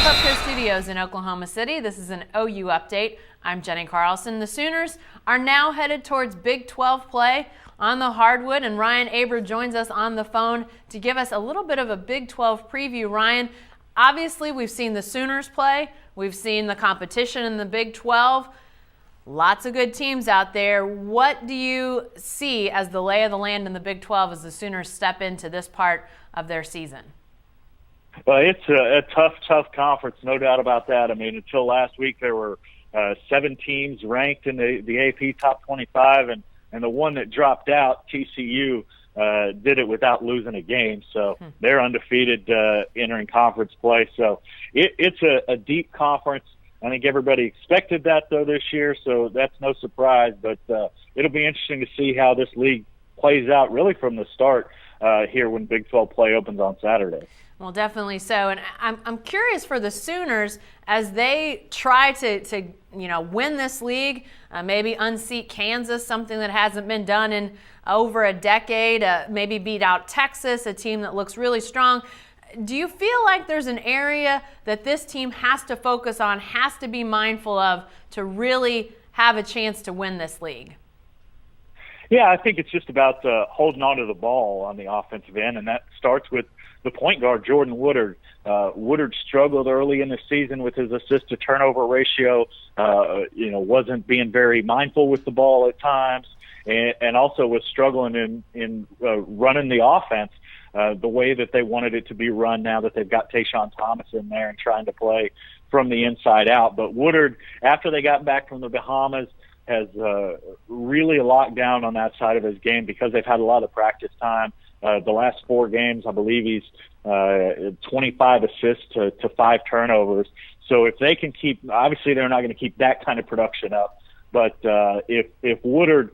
Up Here Studios in Oklahoma City. This is an OU update. I'm Jenny Carlson. The Sooners are now headed towards Big 12 play on the hardwood, and Ryan Aber joins us on the phone to give us a little bit of a Big 12 preview. Ryan, obviously we've seen the Sooners play. We've seen the competition in the Big 12. Lots of good teams out there. What do you see as the lay of the land in the Big 12 as the Sooners step into this part of their season? Well, it's a tough conference, no doubt about that. I mean, until last week, there were 7 teams ranked in the AP top 25, and the one that dropped out, TCU, did it without losing a game. So they're undefeated entering conference play. So it's a deep conference. I think everybody expected that, though, this year, so that's no surprise. But it'll be interesting to see how this league plays out really from the start here when Big 12 play opens on Saturday. Well, definitely so. And I'm curious for the Sooners as they try to win this league, maybe unseat Kansas, something that hasn't been done in over a decade, maybe beat out Texas, a team that looks really strong. Do you feel like there's an area that this team has to focus on, has to be mindful of to really have a chance to win this league? Yeah, I think it's just about holding on to the ball on the offensive end, and that starts with the point guard, Jordan Woodard. Woodard struggled early in the season with his assist-to-turnover ratio, wasn't being very mindful with the ball at times, and also was struggling in running the offense the way that they wanted it to be run now that they've got Tayshaun Thomas in there and trying to play from the inside out. But Woodard, after they got back from the Bahamas, has really locked down on that side of his game because they've had a lot of practice time. The last 4 games, I believe he's 25 assists to 5 turnovers. So if they can keep, obviously they're not going to keep that kind of production up, but if Woodard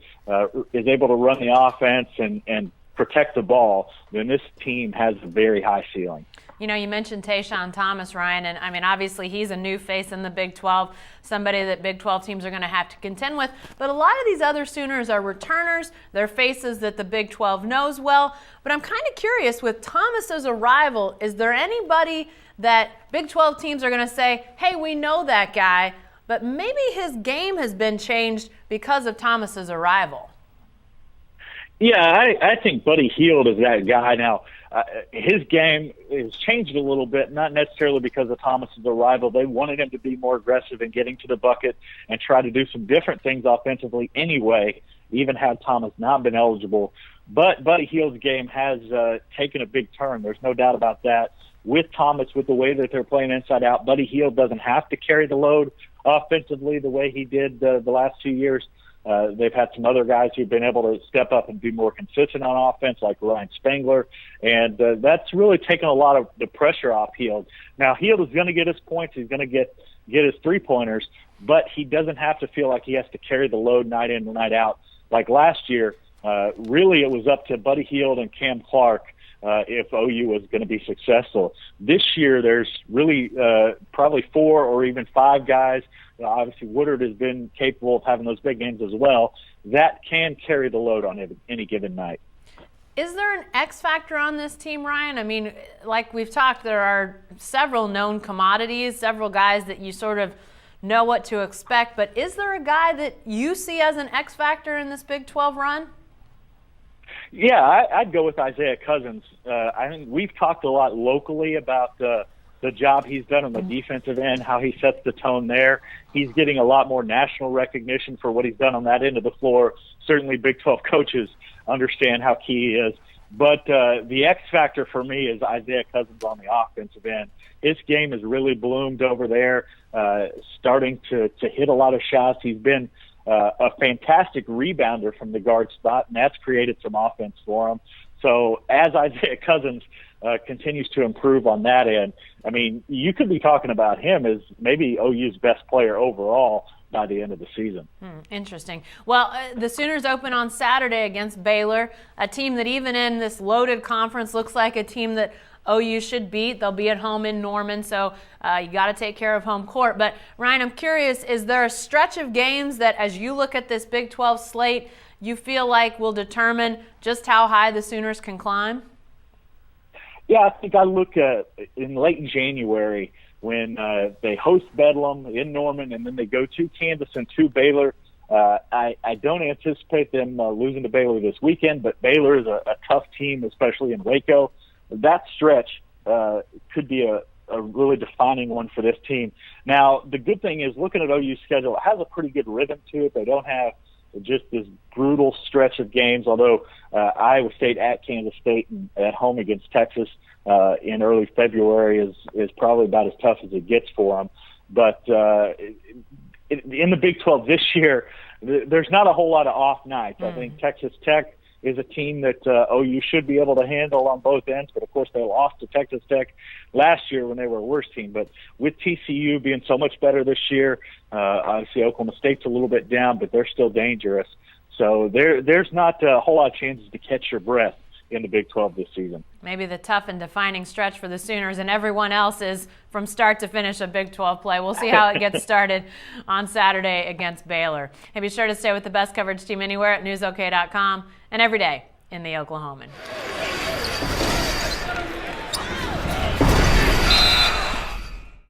is able to run the offense and protect the ball, then this team has a very high ceiling. You know, you mentioned Tayshaun Thomas, Ryan, and I mean, obviously he's a new face in the Big 12, somebody that Big 12 teams are going to have to contend with. But a lot of these other Sooners are returners. They're faces that the Big 12 knows well. But I'm kind of curious, with Thomas's arrival, is there anybody that Big 12 teams are going to say, hey, we know that guy, but maybe his game has been changed because of Thomas's arrival? Yeah, I think Buddy Hield is that guy now. His game has changed a little bit, not necessarily because of Thomas's arrival. They wanted him to be more aggressive in getting to the bucket and try to do some different things offensively anyway, even had Thomas not been eligible. But Buddy Hield's game has taken a big turn. There's no doubt about that. With Thomas, with the way that they're playing inside out, Buddy Hield doesn't have to carry the load offensively the way he did the last 2 years. They've had some other guys who've been able to step up and be more consistent on offense, like Ryan Spangler, and that's really taken a lot of the pressure off Hield. Now, Hield is going to get his points. He's going to get his three-pointers, but he doesn't have to feel like he has to carry the load night in and night out. Like last year, really it was up to Buddy Hield and Cam Clark if OU was going to be successful. This year, there's really probably 4 or even 5 guys. Obviously, Woodard has been capable of having those big games as well. That can carry the load on any given night. Is there an X factor on this team, Ryan? I mean, like we've talked, there are several known commodities, several guys that you sort of know what to expect. But is there a guy that you see as an X factor in this Big 12 run? Yeah, I'd go with Isaiah Cousins. I think we've talked a lot locally about the job he's done on the defensive end, how he sets the tone there. He's getting a lot more national recognition for what he's done on that end of the floor. Certainly Big 12 coaches understand how key he is. But the X factor for me is Isaiah Cousins on the offensive end. His game has really bloomed over there, starting to hit a lot of shots. He's been a fantastic rebounder from the guard spot, and that's created some offense for him. So as Isaiah Cousins continues to improve on that end, I mean, you could be talking about him as maybe OU's best player overall by the end of the season. Interesting. Well, the Sooners open on Saturday against Baylor, a team that even in this loaded conference looks like a team that OU should beat. They'll be at home in Norman, so you got to take care of home court. But, Ryan, I'm curious, is there a stretch of games that, as you look at this Big 12 slate, you feel like will determine just how high the Sooners can climb? Yeah, I think I look in late January when they host Bedlam in Norman, and then they go to Kansas and to Baylor. I don't anticipate them losing to Baylor this weekend, but Baylor is a tough team, especially in Waco. That stretch could be a really defining one for this team. Now, the good thing is, looking at OU's schedule, it has a pretty good rhythm to it. They don't have just this brutal stretch of games, although Iowa State at Kansas State and at home against Texas in early February is probably about as tough as it gets for them. But in the Big 12 this year, there's not a whole lot of off nights. I think Texas Tech is a team that OU should be able to handle on both ends, but of course they lost to Texas Tech last year when they were a worse team. But with TCU being so much better this year, obviously Oklahoma State's a little bit down, but they're still dangerous. So there's not a whole lot of chances to catch your breath in the Big 12 this season. Maybe the tough and defining stretch for the Sooners, and everyone else is from start to finish a Big 12 play. We'll see how it gets started on Saturday against Baylor. And be sure to stay with the best coverage team anywhere at newsok.com and every day in the Oklahoman.